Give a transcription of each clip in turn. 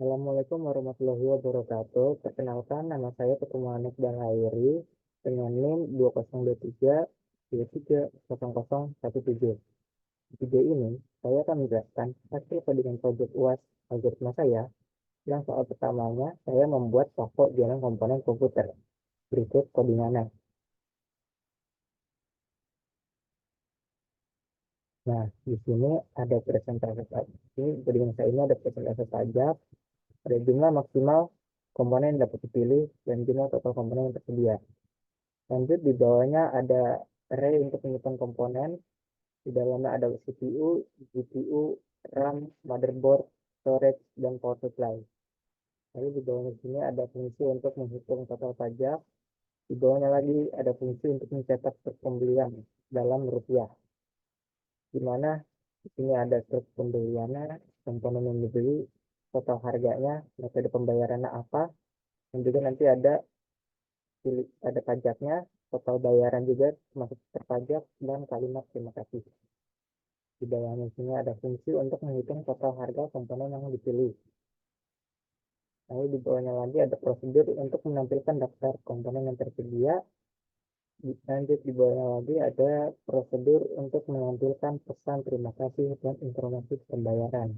Assalamualaikum warahmatullahi wabarakatuh. Perkenalkan, nama saya Ketua Anas Hairi dengan NIM 2023 Di video ini, saya akan menjelaskan hasil codingan project UAS algoritma saya. Yang soal pertamanya, saya membuat pokok jalan komponen komputer. Berikut codingannya. Nah, di sini ada presentasi pajak. Ini codingan saya ini ada presentasi pajak, ada jumlah maksimal komponen yang dapat dipilih, dan jumlah total komponen yang tersedia. Lanjut di bawahnya ada array untuk menyimpan komponen. Di dalamnya ada CPU, GPU, RAM, motherboard, storage, dan power supply. Lalu di bawahnya sini ada fungsi untuk menghitung total pajak. Di bawahnya lagi ada fungsi untuk mencetak struk pembelian dalam rupiah. Di mana di sini ada struk pembeliannya, komponen yang dibeli, total harganya, metode pembayarannya apa, dan juga nanti ada pajaknya, total bayaran juga termasuk terpajak, dan kalimat terima kasih. Di bawahnya sini ada fungsi untuk menghitung total harga komponen yang dipilih. Lalu di bawahnya lagi ada prosedur untuk menampilkan daftar komponen yang tersedia. Lanjut di bawahnya lagi ada prosedur untuk menampilkan pesan terima kasih dan informasi pembayaran.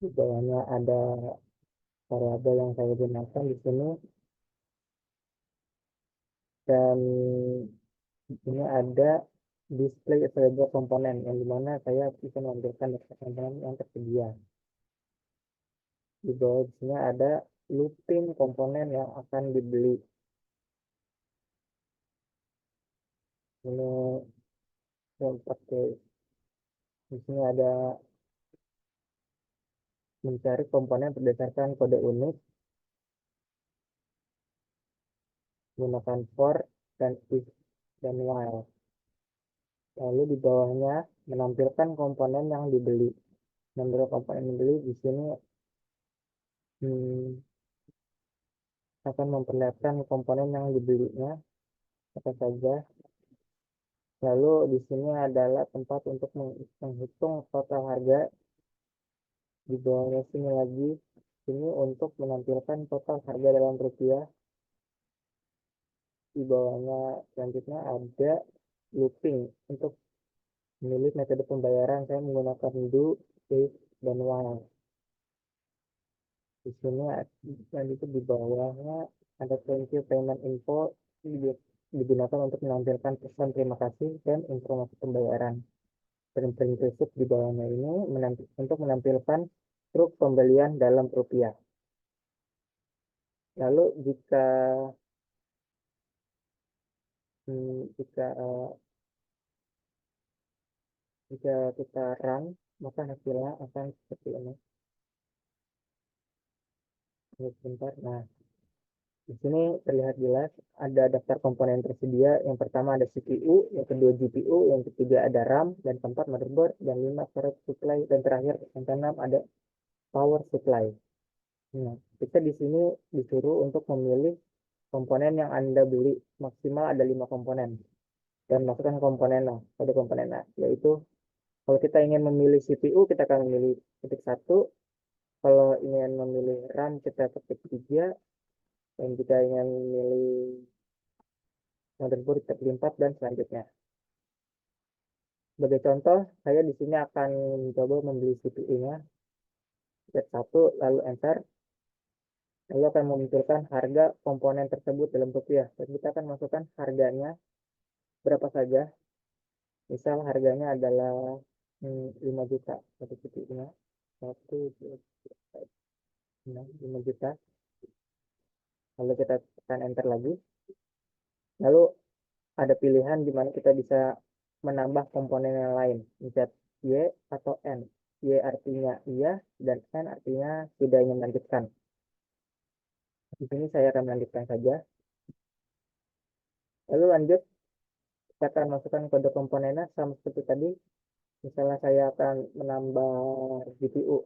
Di bawahnya ada variabel yang saya gunakan di sini, dan di sini ada display available komponen yang dimana saya bisa menampilkan daftar komponen yang tersedia. Di bawah sini ada looping komponen yang akan dibeli. Ini yang pakai di sini ada mencari komponen berdasarkan kode unik, menggunakan for dan if dan while. Lalu di bawahnya menampilkan komponen yang dibeli. Menampilkan komponen yang dibeli di sini hmm, akan memperlihatkan komponen yang dibelinya apa saja. Lalu di sini adalah tempat untuk menghitung total harga. Di bawahnya sini lagi, ini untuk menampilkan total harga dalam rupiah. Di bawahnya selanjutnya ada looping untuk memilih metode pembayaran. Saya menggunakan do, if, dan while. Di sini lanjut di bawahnya ada thank you payment info, digunakan untuk menampilkan pesan terima kasih dan informasi pembayaran. Dan prinsip di bawahnya ini untuk menampilkan truk pembelian dalam rupiah. Lalu jika jika kita run, maka hasilnya akan seperti ini. Sebentar. Nah, di sini terlihat jelas ada daftar komponen tersedia. Yang pertama ada CPU, yang kedua GPU, yang ketiga ada RAM, dan keempat motherboard, dan lima storage supply, dan terakhir yang keenam ada power supply. Nah, kita di sini disuruh untuk memilih komponen yang Anda beli. Maksimal ada 5 komponen. Dan masukkan komponen A, pada komponen A, yaitu kalau kita ingin memilih CPU, kita akan memilih ketik 1. Kalau ingin memilih RAM, kita ketik 3. Dan jika ingin memilih motherboard, ketik 4, dan selanjutnya. Sebagai contoh, saya di sini akan mencoba membeli CPU-nya. Ketik 1, lalu enter. Lalu akan memunculkan harga komponen tersebut dalam rupiah. Dan kita akan masukkan harganya berapa saja. Misal harganya adalah 5 juta satu CPU-nya. 5 juta. Lalu kita tekan enter lagi. Lalu ada pilihan di mana kita bisa menambah komponen yang lain. Misal Y atau N. Y artinya iya dan N artinya tidak ingin melanjutkan. Di sini saya akan melanjutkan saja. Lalu lanjut, kita akan masukkan kode komponennya sama seperti tadi. Misalnya saya akan menambah GPU.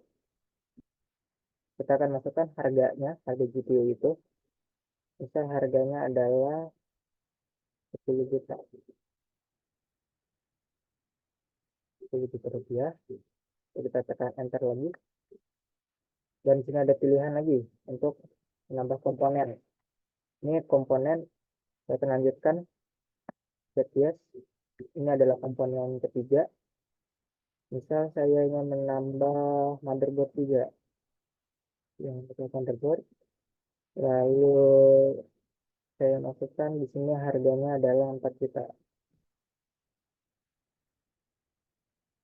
Kita akan masukkan harganya, harga GPU itu. Misal harganya adalah 10 juta. 10 juta rupiah. Kita tekan enter lagi. Dan di sini ada pilihan lagi untuk menambah komponen. Ini komponen saya akan lanjutkan set yes. Ini adalah komponen ketiga. Misal saya ingin menambah motherboard juga, yang untuk motherboard, lalu saya masukkan di sini harganya adalah 4 juta.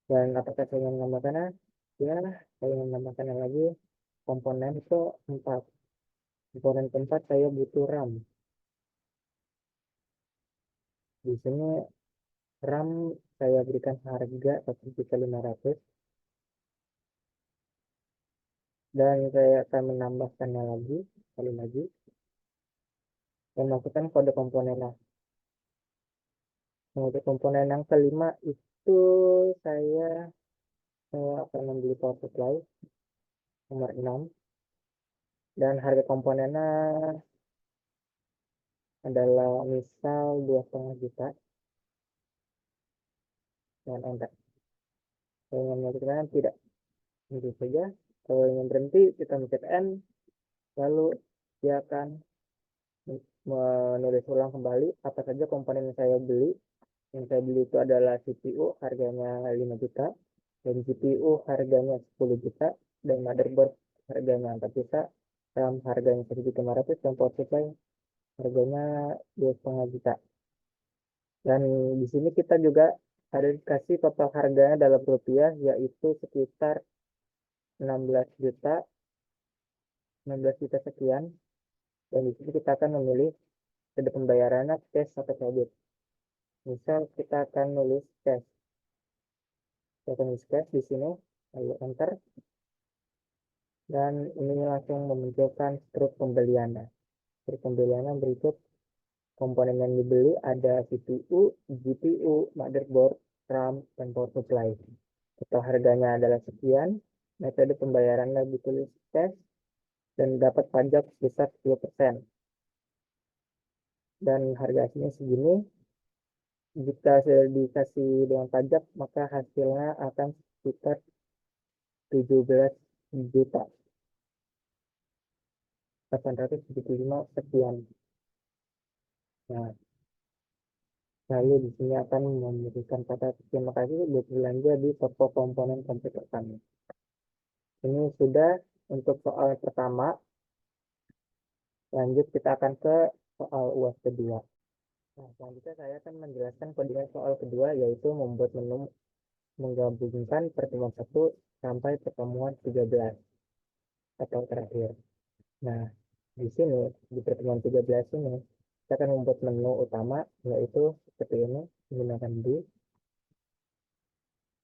Dan apakah saya ingin menambahkannya? Ya, saya ingin menambahkannya lagi. Komponen ke 4. Komponen keempat saya butuh RAM. Di sini RAM saya berikan harga 1.500.000 dan saya akan menambahkannya lagi sekali lagi dan masukkan kode komponennya. Nah, untuk komponen yang kelima itu saya akan membeli power supply nomor 6 dan harga komponennya adalah misal 2,5 juta dan enter. Saya ingin melanjutkan tidak, itu saja. Kalau ingin berhenti kita mencet N, lalu dia akan menulis ulang kembali apa saja komponen yang saya beli. Yang saya beli itu adalah CPU harganya 5 juta dan GPU harganya 10 juta dan motherboard harganya 4 juta, RAM harganya 1.500.000 dan power supply harganya 2,5 juta. Dan di sini kita juga ada dikasih total harganya dalam rupiah yaitu sekitar 16 juta 16 juta sekian. Dan di sini kita akan memilih kode pembayarannya cash atau kredit. Misal kita akan nulis cash. Kita akan nulis cash di sini, lalu enter. Dan ini langsung memunculkan struk pembeliannya. Struk pembeliannya berikut. Komponen yang dibeli ada CPU, GPU, motherboard, RAM, dan power supply. Total harganya adalah sekian. Metode pembayarannya ditulis cash dan dapat pajak sebesar 10%. Dan harga aslinya segini. Jika sudah dikasih dengan pajak, maka hasilnya akan sekitar 17 juta 875 sekian. Nah, lalu di sini akan memberikan kata terima kasih buat belanja di toko komponen komputer kami. Ini sudah untuk soal pertama. Lanjut kita akan ke soal UAS kedua. Nah, selanjutnya saya akan menjelaskan kode soal kedua, yaitu membuat menu menggabungkan pertemuan 1 sampai pertemuan 13 atau terakhir. Nah, di sini di pertemuan 13 ini kita akan membuat menu utama, yaitu seperti ini menggunakan di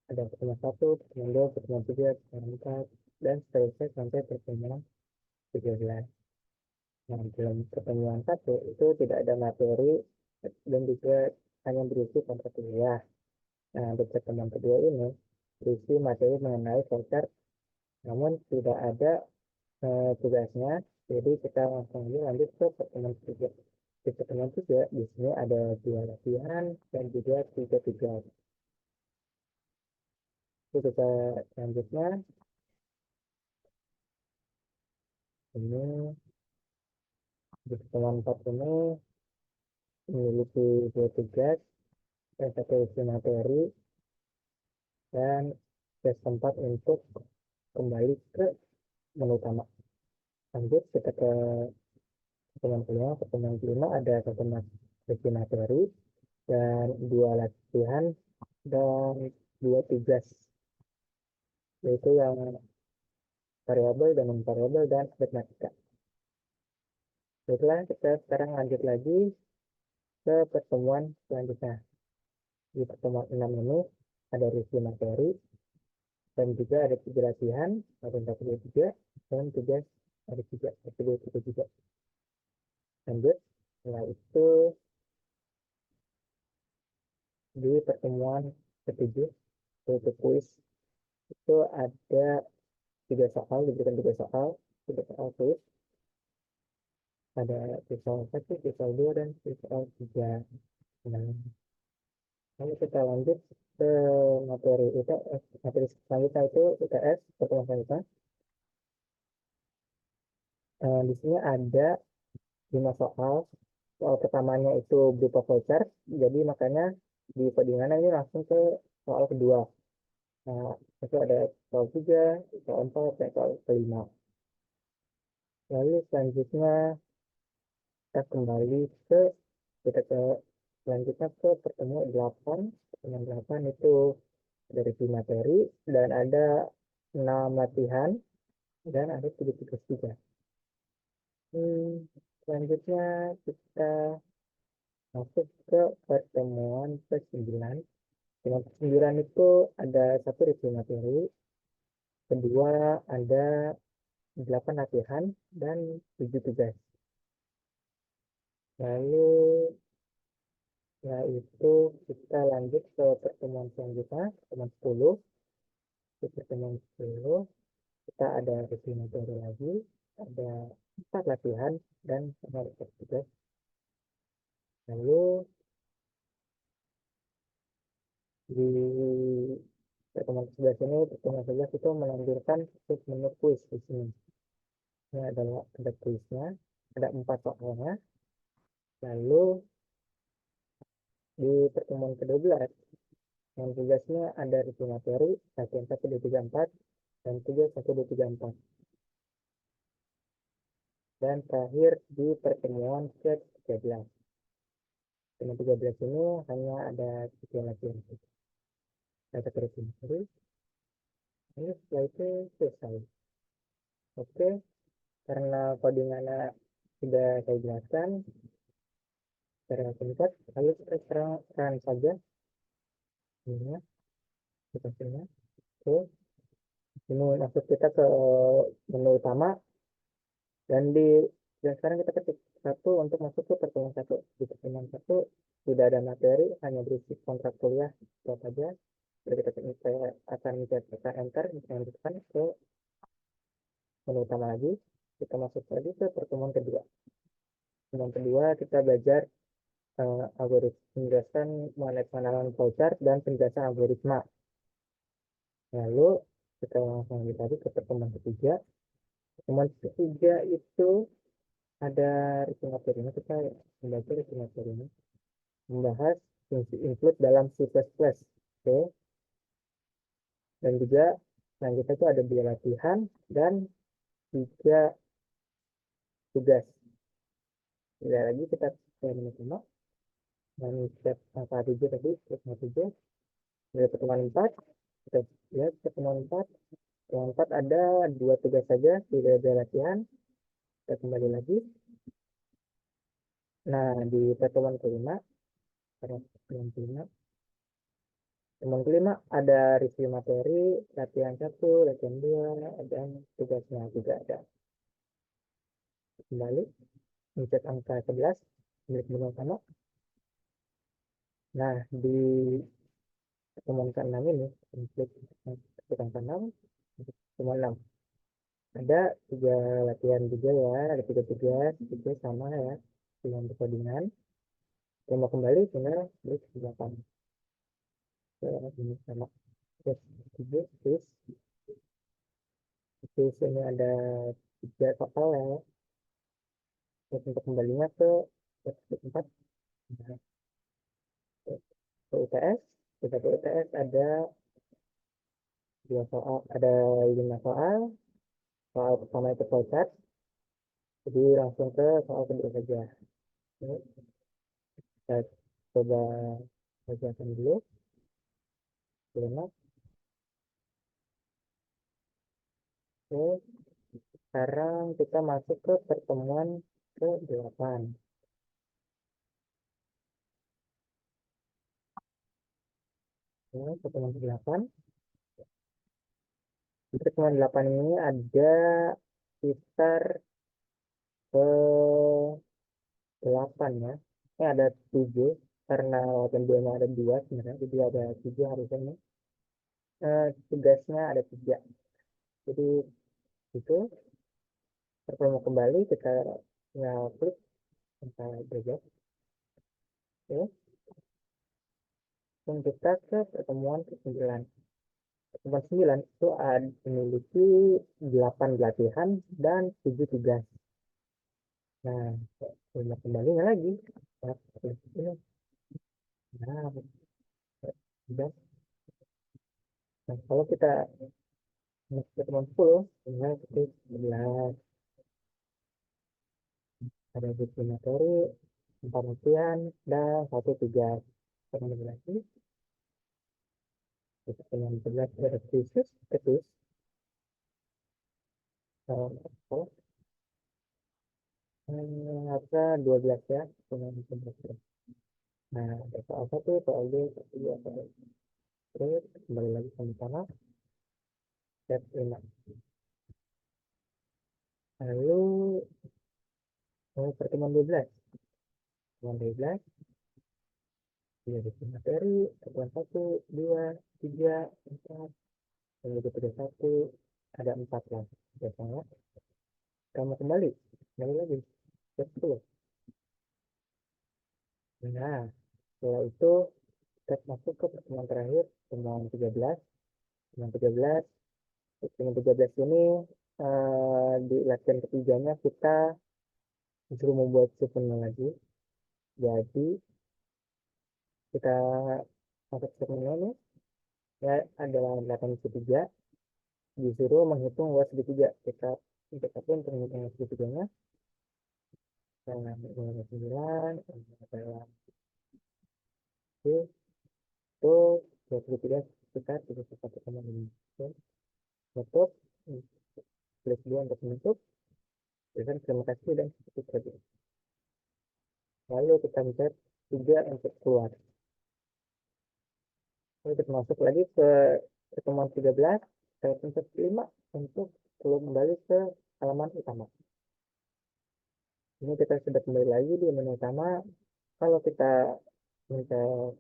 ada pertemuan 1, pertemuan 2, pertemuan 3, pertemuan 4 dan seterusnya sampai pertemuan 13. Nah, dalam pertemuan 1 itu tidak ada materi dan juga hanya berisi kontrak kuliah. Nah, di pertemuan kedua ini berisi materi mengenai voucher, namun tidak ada tugasnya. Jadi kita langsung aja lanjut ke pertemuan ketiga. Di pertemuan ketiga di sini ada 2 latihan dan juga 3 tugas. Itu kita selanjutnya ini di pertemuan 4 ini memiliki 2 tugas dan 1 uji materi dan tes tempat untuk kembali ke menu utama. Lanjut kita ke pertemuan kelima. Pertemuan kelima ada 1 uji materi dan 2 latihan dan 2 tugas, yaitu yang variabel dan non variabel dan matematika. Baiklah, kita sekarang lanjut lagi ke pertemuan selanjutnya. Di pertemuan 6 ini ada review materi dan juga ada 3 latihan, ada 43 dan tugas ada 3, 43. Lanjut, setelah itu di pertemuan ketujuh yaitu kuis, itu ada 3 soal, diberikan 3 soal, 3 soal kuis. Ada soal 1, soal 2 dan soal 3. Nah, lalu kita lanjut ke materi UTS. Materi selanjutnya itu UTS pertemuan selanjutnya. Di sini ada 5 soal. Soal pertamanya itu berupa voucher, jadi makanya di codingan ini langsung ke soal kedua. Nah, itu ada soal 3, soal 4, dan soal kelima. Lalu selanjutnya kita kembali ke kita ke selanjutnya ke pertemuan 8. Pertemuan 8 itu ada review materi dan ada 6 latihan dan ada 3 tugas juga. Selanjutnya kita masuk ke pertemuan ke-9. Pertemuan ke-9 itu ada 1 review materi, kedua ada 8 latihan dan 7 tugas. Lalu setelah itu kita lanjut ke pertemuan selanjutnya, pertemuan 10. Di pertemuan 10 kita ada review materi lagi, ada 4 latihan dan 1 tugas. Lalu di pertemuan 11 ini, pertemuan 11 itu menampilkan menu quiz di sini. Ini adalah ada kuisnya, ada 4 soalnya. Lalu di pertemuan ke-12, yang tugasnya ada review materi, latihan 1, 2, 3, 4, dan tugas 1, 2, 3, 4. Dan terakhir di pertemuan ke-13. Pertemuan 13 ini hanya ada 3 latihan. Ada review materi. Ini setelah itu selesai. Oke, karena codingannya sudah saya jelaskan secara singkat, lalu kita serahkan saja ini kita sini. Oke, ini masuk kita ke menu utama dan sekarang kita ketik 1 untuk masuk ke pertemuan 1. Di pertemuan 1 tidak ada materi, hanya berisi kontrak kuliah itu saja. Jadi kita akan tekan enter, kita lanjutkan ke menu utama lagi. Kita masuk lagi ke pertemuan kedua. Pertemuan kedua kita belajar algoritma, penjelasan mengenai pengenalan voucher dan penjelasan algoritma. Lalu kita langsung lanjut lagi ke pertemuan ketiga. Pertemuan ketiga itu ada review materi ini, kita membaca review materi ini, membahas fungsi include dalam C++. Oke. Dan juga selanjutnya itu ada 2 latihan dan 3 tugas. Tidak lagi kita menu dan step angka 7 tadi, step 7. Dari pertemuan 4, kita lihat pertemuan 4. Pertemuan 4 ada 2 tugas saja, tidak ada latihan. Kita kembali lagi. Nah, di pertemuan kelima, pertemuan kelima ada review materi, latihan 1, latihan 2, dan tugasnya juga ada. Kembali, mencet angka 11, milik menu utama. Nah, di pertemuan ke-6 ini, klik angka 6, pertemuan 6. Ada 3 latihan juga ya, ada 3 tugas, itu sama ya, dengan percodingan. Yang mau kembali tinggal klik 8. Ini sama. Terus 7, terus ini ada 3 total ya. Terus untuk kembalinya ke 4. Nah, ke UTS, kita ke UTS ada 2 soal, ada 5 soal. Soal pertama itu voucher, jadi langsung ke soal kedua saja. Ini kita coba kerjakan dulu. Enak. Oke, sekarang kita masuk ke pertemuan ke-8. Ini pertemuan ke-8. Di pertemuan 8 ini ada sekitar ke 8 ya. Ini ada 7 karena latihan 2 ada 2 sebenarnya, jadi ada 7 harusnya. Tugasnya ada 3. Jadi itu pertemuan kembali kita klik kita belajar. Oke. Dan kita ke pertemuan ke-9. Pertemuan 9 itu memiliki 8 latihan dan 7 tugas. Nah, kalimat kembalinya lagi. Nah, ini. Nah, udah. Nah, kalau kita masuk ke teman 10, tinggal ketik 11. Ada bukti materi, 4 ujian, dan 1 3. Teman lagi, kita teman 11 ada krisis, ketis. Kalau harusnya 12 ya, teman 11. Nah, ada soal 1, soal 2, soal 3, soal 4. Terus, kembali lagi sama-sama, step 5. Lalu, pertemuan 12. Pertemuan 12, ya bukti materi, pertemuan 1, 2, 3, 4. Lalu ketika 1, ada 4 lah. Biasanya, kamu kembali lagi, step 10. Nah, setelah itu, kita masuk ke pertemuan terakhir, pertemuan 13. Pertemuan 13, pertemuan 13 ini, di latihan ketiganya kita disuruh membuat statement lagi. Jadi, kita masuk statementnya nih, ya adalah 8 segitiga, disuruh menghitung luas segitiga. Kita pun untuk menghitung luas segitiganya, dengan 9, adalah itu, itu luas segitiga kita 31,5. Untuk klik 2 untuk menutup. Berikan terima kasih dan seperti tadi. Lalu kita mencet 3 untuk keluar. Lalu kita masuk lagi ke pertemuan 13. Saya pencet 5 untuk keluar kembali ke halaman utama. Ini kita sudah kembali lagi di menu utama. Kalau kita mencet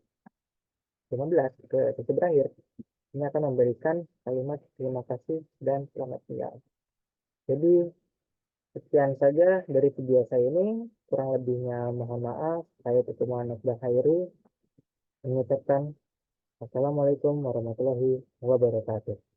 15 ke sesi berakhir, ini akan memberikan kalimat terima kasih dan selamat tinggal. Jadi, sekian saja dari video saya ini. Kurang lebihnya mohon maaf. Saya Tutuman Nasbah Khairi mengucapkan Assalamualaikum warahmatullahi wabarakatuh.